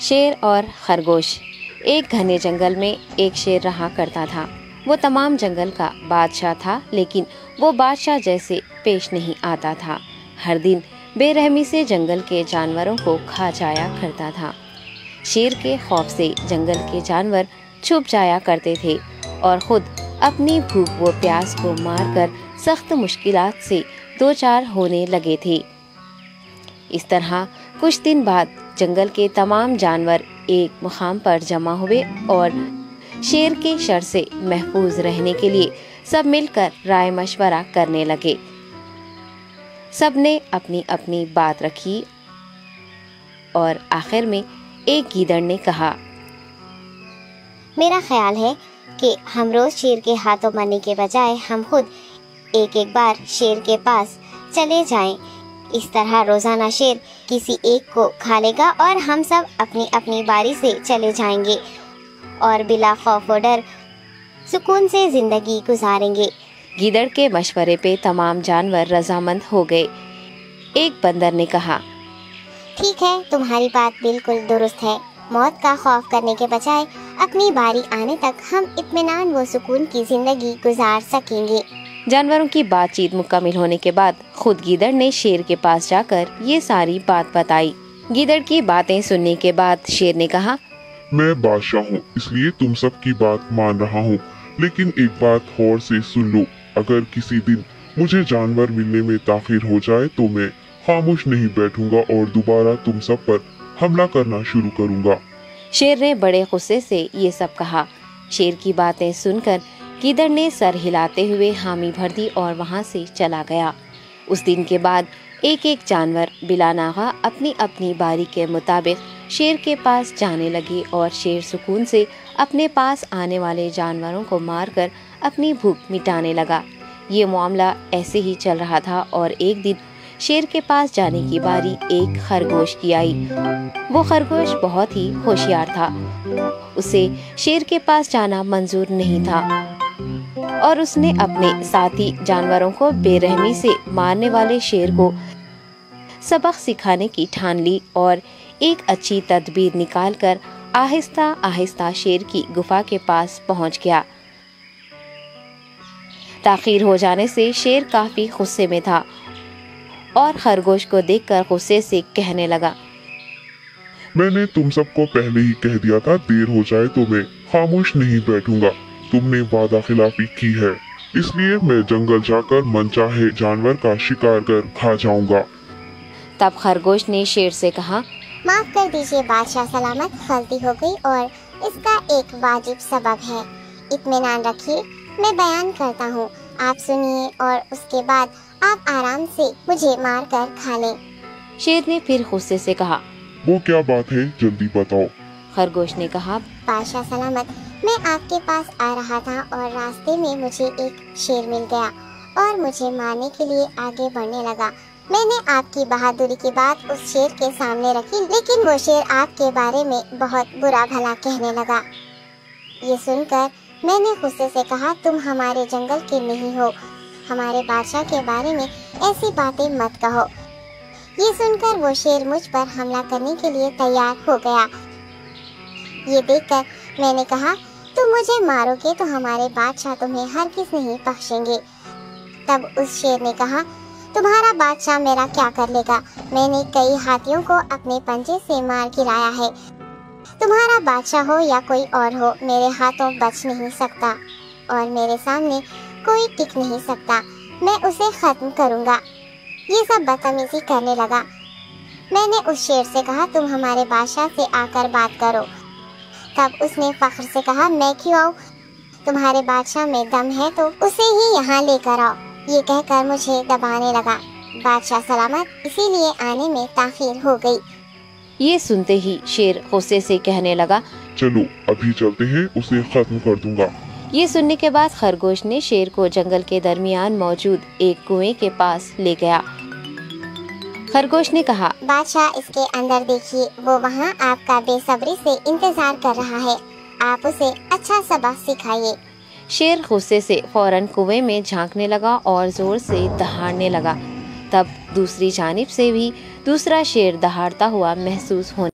شیر اور خرگوش۔ ایک گھنے جنگل میں ایک شیر رہا کرتا تھا۔ وہ تمام جنگل کا بادشاہ تھا، لیکن وہ بادشاہ جیسے پیش نہیں آتا تھا۔ ہر دن بے رحمی سے جنگل کے جانوروں کو کھا جایا کرتا تھا۔ شیر کے خوف سے جنگل کے جانور چھپ جایا کرتے تھے اور خود اپنی بھوک و پیاس کو مار کر سخت مشکلات سے دوچار ہونے لگے تھے۔ اس طرح کچھ دن بعد جنگل کے تمام جانور ایک مقام پر جمع ہوئے اور شیر کے شر سے محفوظ رہنے کے لیے سب مل کر رائے مشورہ کرنے لگے۔ سب نے اپنی اپنی بات رکھی اور آخر میں ایک گیدڑ نے کہا، میرا خیال ہے کہ ہم روز شیر کے ہاتھوں مرنے کے بجائے ہم خود ایک بار شیر کے پاس چلے جائیں۔ اس طرح روزانہ شیر کسی ایک کو کھا لے گا اور ہم سب اپنی اپنی باری سے چلے جائیں گے اور بلا خوف و ڈر سکون سے زندگی گزاریں گے۔ گیدڑ کے مشورے پہ تمام جانور رضامند ہو گئے۔ ایک بندر نے کہا، ٹھیک ہے، تمہاری بات بالکل درست ہے۔ موت کا خوف کرنے کے بجائے اپنی باری آنے تک ہم اطمینان و سکون کی زندگی گزار سکیں گے۔ جانوروں کی بات چیت مکمل ہونے کے بعد خود گیدڑ نے شیر کے پاس جا کر یہ ساری بات بتائی۔ گیدڑ کی باتیں سننے کے بعد شیر نے کہا، میں بادشاہ ہوں، اس لیے تم سب کی بات مان رہا ہوں، لیکن ایک بات غور سے سن لو۔ اگر کسی دن مجھے جانور ملنے میں تاخیر ہو جائے تو میں خاموش نہیں بیٹھوں گا اور دوبارہ تم سب پر حملہ کرنا شروع کروں گا۔ شیر نے بڑے غصے سے یہ سب کہا۔ شیر کی باتیں سن کر گیدڑ نے سر ہلاتے ہوئے حامی بھر دی اور وہاں سے چلا گیا۔ اس دن کے بعد ایک ایک جانور بلا ناغہ اپنی اپنی باری کے مطابق شیر کے پاس جانے لگے اور شیر سکون سے اپنے پاس آنے والے جانوروں کو مار کر اپنی بھوک مٹانے لگا۔ یہ معاملہ ایسے ہی چل رہا تھا اور ایک دن شیر کے پاس جانے کی باری ایک خرگوش کی آئی۔ وہ خرگوش بہت ہی ہوشیار تھا۔ اسے شیر کے پاس جانا منظور نہیں تھا اور اس نے اپنے ساتھی جانوروں کو بے رحمی سے مارنے والے شیر کو سبق سکھانے کی ٹھان لی اور ایک اچھی تدبیر نکال کر آہستہ آہستہ شیر کی گفا کے پاس پہنچ گیا۔ تاخیر ہو جانے سے شیر کافی غصے میں تھا اور خرگوش کو دیکھ کر غصے سے کہنے لگا، میں نے تم سب کو پہلے ہی کہہ دیا تھا، دیر ہو جائے تو میں خاموش نہیں بیٹھوں گا۔ تم نے وعدہ خلافی کی ہے، اس لیے میں جنگل جا کر من چاہے جانور کا شکار کر کھا جاؤں گا۔ تب خرگوش نے شیر سے کہا، معاف کر دیجیے بادشاہ سلامت، غلطی ہو گئی اور اس کا ایک واجب سبب ہے۔ اطمینان رکھیے، میں بیان کرتا ہوں، آپ سنیے اور اس کے بعد آپ آرام سے مجھے مار کر کھا لیں۔ شیر نے پھر غصے سے کہا، وہ کیا بات ہے، جلدی بتاؤ۔ خرگوش نے کہا، بادشاہ سلامت، میں آپ کے پاس آ رہا تھا اور راستے میں مجھے ایک شیر مل گیا اور مجھے مارنے کے لیے آگے بڑھنے لگا۔ میں نے آپ کی بہادری کی بات اس شیر کے سامنے رکھی، لیکن وہ شیر آپ کے بارے میں بہت برا بھلا کہنے لگا۔ یہ سن کر میں نے غصے سے کہا، تم ہمارے جنگل کے نہیں ہو، ہمارے بادشاہ کے بارے میں ایسی باتیں مت کہو۔ یہ سن کر وہ شیر مجھ پر حملہ کرنے کے لیے تیار ہو گیا۔ یہ دیکھ کر میں نے کہا، تم مجھے مارو گے تو ہمارے بادشاہ تمہیں ہرگز نہیں بخشیں گے۔ تب اس شیر نے کہا، تمہارا بادشاہ میرا کیا کر لے گا؟ میں نے کئی ہاتھیوں کو اپنے پنجے سے مار گرایا ہے۔ تمہارا بادشاہ ہو یا کوئی اور ہو، میرے ہاتھوں بچ نہیں سکتا اور میرے سامنے کوئی ٹک نہیں سکتا۔ میں اسے ختم کروں گا۔ یہ سب بدتمیزی کرنے لگا۔ میں نے اس شیر سے کہا، تم ہمارے بادشاہ سے آ کر بات کرو۔ تب اس نے فخر سے کہا، میں کیوں آؤں؟ تمہارے بادشاہ میں دم ہے تو اسے ہی یہاں لے کر آؤ۔ یہ کہہ کر مجھے دبانے لگا۔ بادشاہ سلامت، اسی لیے آنے میں تاخیر ہو گئی۔ یہ سنتے ہی شیر غصے سے کہنے لگا، چلو ابھی چلتے ہیں، اسے ختم کر دوں گا۔ یہ سننے کے بعد خرگوش نے شیر کو جنگل کے درمیان موجود ایک کنویں کے پاس لے گیا۔ خرگوش نے کہا، بادشاہ اس کے اندر دیکھیے، وہ وہاں آپ کا بے صبری سے انتظار کر رہا ہے، آپ اسے اچھا سبق سکھائیے۔ شیر غصے سے فوراً کنویں میں جھانکنے لگا اور زور سے دہاڑنے لگا۔ تب دوسری جانب سے بھی دوسرا شیر دہاڑتا ہوا محسوس ہونے